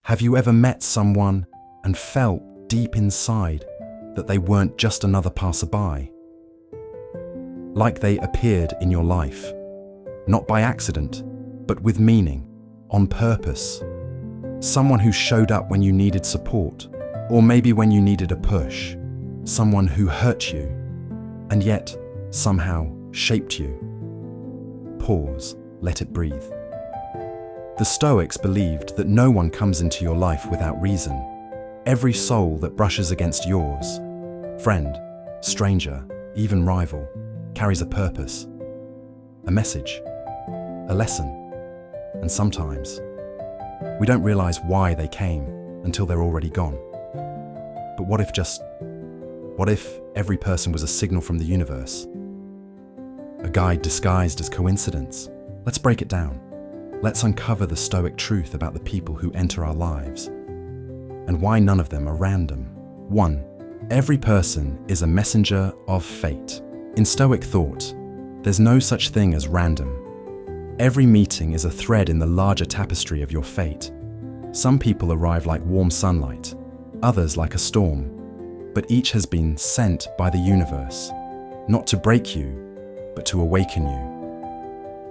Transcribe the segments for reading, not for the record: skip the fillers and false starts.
Have you ever met someone and felt deep inside that they weren't just another passerby? Like they appeared in your life, not by accident, but with meaning, on purpose. Someone who showed up when you needed support, or maybe when you needed a push. Someone who hurt you, and yet somehow shaped you. Pause, let it breathe. The Stoics believed that no one comes into your life without reason. Every soul that brushes against yours, friend, stranger, even rival, carries a purpose, a message, a lesson, and sometimes we don't realize why they came until they're already gone. But what if every person was a signal from the universe? A guide disguised as coincidence? Let's break it down. Let's uncover the Stoic truth about the people who enter our lives and why none of them are random. 1. Every person is a messenger of fate. In Stoic thought, there's no such thing as random. Every meeting is a thread in the larger tapestry of your fate. Some people arrive like warm sunlight, others like a storm, but each has been sent by the universe, not to break you, but to awaken you.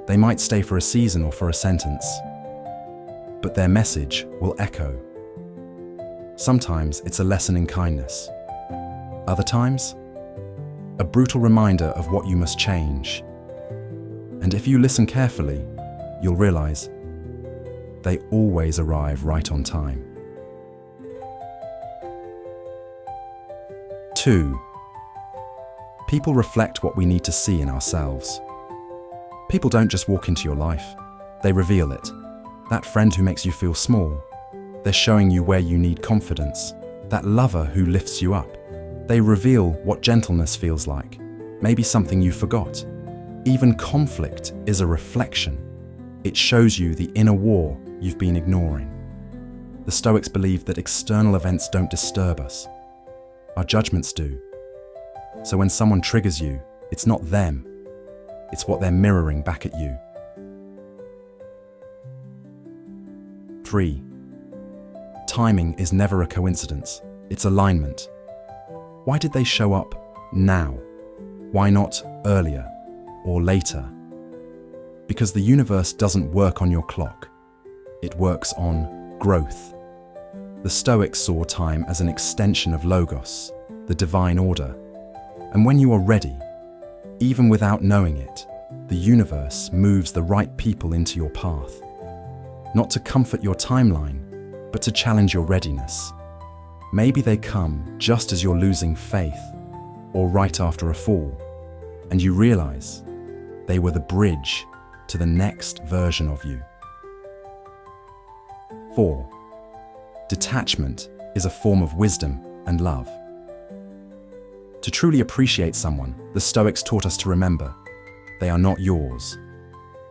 They might stay for a season or for a sentence, but their message will echo. Sometimes it's a lesson in kindness. Other times, a brutal reminder of what you must change. And if you listen carefully, you'll realize they always arrive right on time. 2. People reflect what we need to see in ourselves. People don't just walk into your life, they reveal it. That friend who makes you feel small, they're showing you where you need confidence. That lover who lifts you up, they reveal what gentleness feels like, maybe something you forgot. Even conflict is a reflection. It shows you the inner war you've been ignoring. The Stoics believe that external events don't disturb us. Our judgments do. So when someone triggers you, it's not them, it's what they're mirroring back at you. 3. Timing is never a coincidence, it's alignment. Why did they show up now? Why not earlier or later? Because the universe doesn't work on your clock, it works on growth. The Stoics saw time as an extension of Logos, the divine order. And when you are ready, even without knowing it, the universe moves the right people into your path. Not to comfort your timeline, but to challenge your readiness. Maybe they come just as you're losing faith, or right after a fall, and you realize they were the bridge to the next version of you. 4. Detachment is a form of wisdom and love. To truly appreciate someone, the Stoics taught us to remember, they are not yours.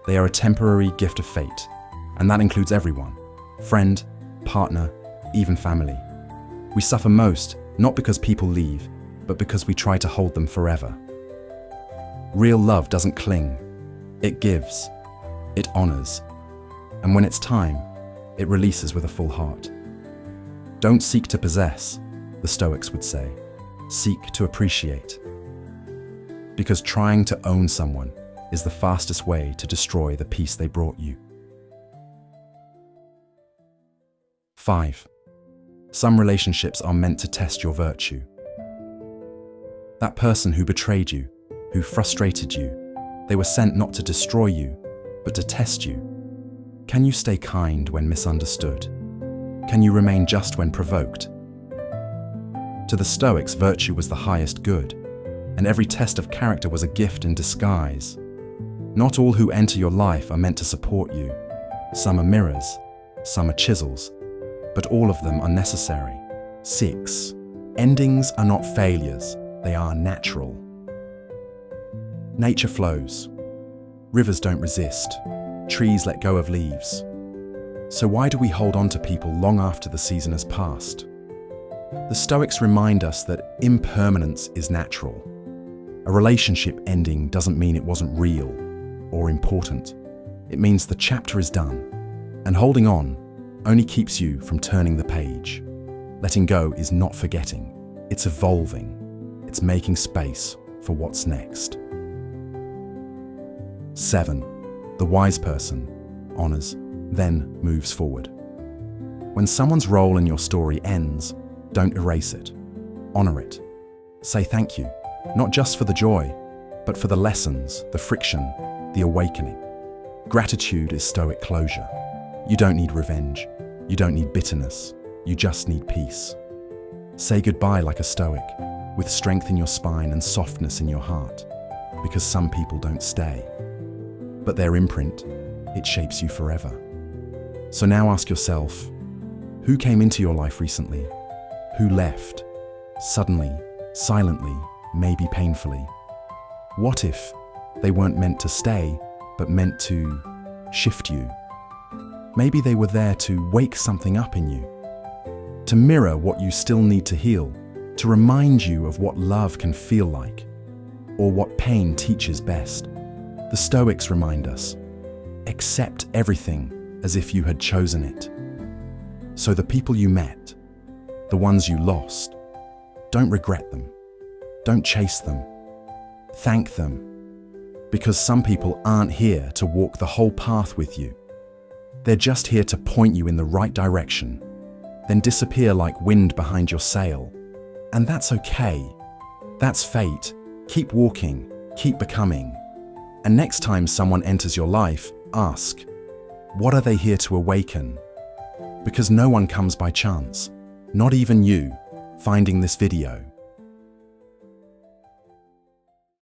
They are a temporary gift of fate, and that includes everyone, friend, partner, even family. We suffer most, not because people leave, but because we try to hold them forever. Real love doesn't cling, it gives, it honors, and when it's time, it releases with a full heart. Don't seek to possess, the Stoics would say. Seek to appreciate. Because trying to own someone is the fastest way to destroy the peace they brought you. 5. Some relationships are meant to test your virtue. That person who betrayed you, who frustrated you, they were sent not to destroy you, but to test you. Can you stay kind when misunderstood? Can you remain just when provoked? To the Stoics, virtue was the highest good, and every test of character was a gift in disguise. Not all who enter your life are meant to support you. Some are mirrors, some are chisels, but all of them are necessary. 6. Endings are not failures, they are natural. Nature flows. Rivers don't resist. Trees let go of leaves. So why do we hold on to people long after the season has passed? The Stoics remind us that impermanence is natural. A relationship ending doesn't mean it wasn't real or important. It means the chapter is done, and holding on, only keeps you from turning the page. Letting go is not forgetting. It's evolving. It's making space for what's next. 7. The wise person honors, then moves forward. When someone's role in your story ends, don't erase it. Honor it. Say thank you, not just for the joy, but for the lessons, the friction, the awakening. Gratitude is Stoic closure. You don't need revenge. You don't need bitterness. You just need peace. Say goodbye like a Stoic, with strength in your spine and softness in your heart, because some people don't stay. But their imprint, it shapes you forever. So now ask yourself, who came into your life recently? Who left? Suddenly, silently, maybe painfully. What if they weren't meant to stay, but meant to shift you? Maybe they were there to wake something up in you, to mirror what you still need to heal, to remind you of what love can feel like, or what pain teaches best. The Stoics remind us, accept everything as if you had chosen it. So the people you met, the ones you lost, don't regret them. Don't chase them. Thank them. Because some people aren't here to walk the whole path with you. They're just here to point you in the right direction, then disappear like wind behind your sail. And that's okay. That's fate. Keep walking, keep becoming. And next time someone enters your life, ask, what are they here to awaken? Because no one comes by chance, not even you, finding this video.